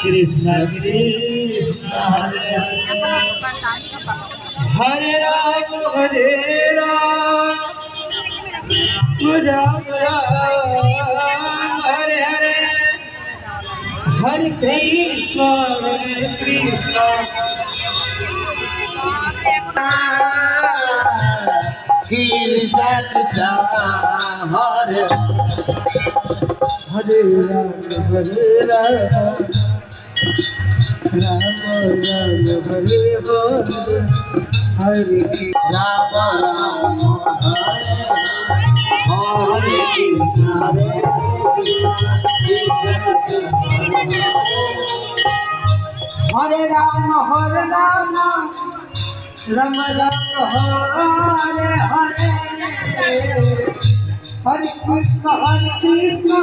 Krishna Krishna Hare Ram Hare Ram Ram Ram Hare Hare Hare Krishna Krishna Krishna Krishna Hare Hare Ram Hare Ram Ram Ram Hare Hare Hare Ram Ram Hare Krishna Hare Ram Hare Ram Ram Ram Hare Hare Hare Krishna Krishna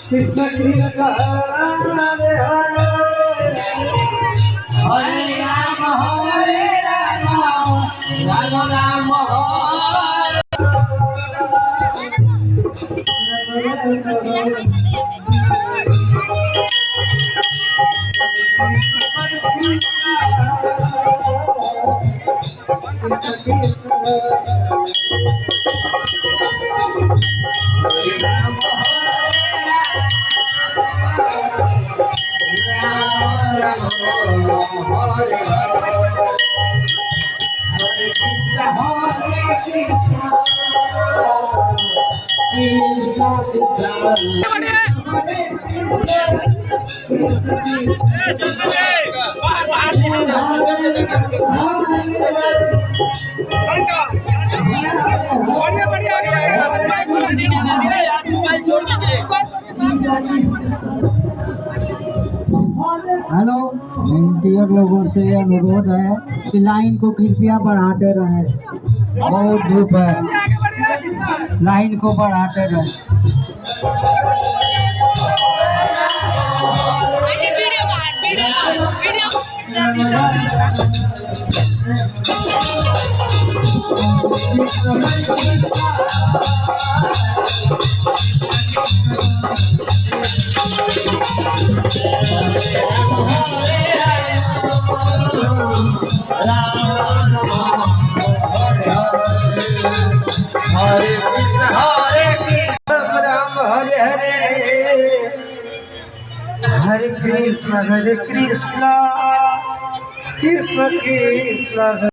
Krishna Hare Hare Hare Ram Hare Ram Ram Ram hello, dear लोगों से यह अनुरोध है कि line को कृपया बढ़ाते रहें। बहुत धूप है, लाइन को बढ़ाते रहें। Hare Krishna Ram Hare Hare Hare Krishna Krishna Krishna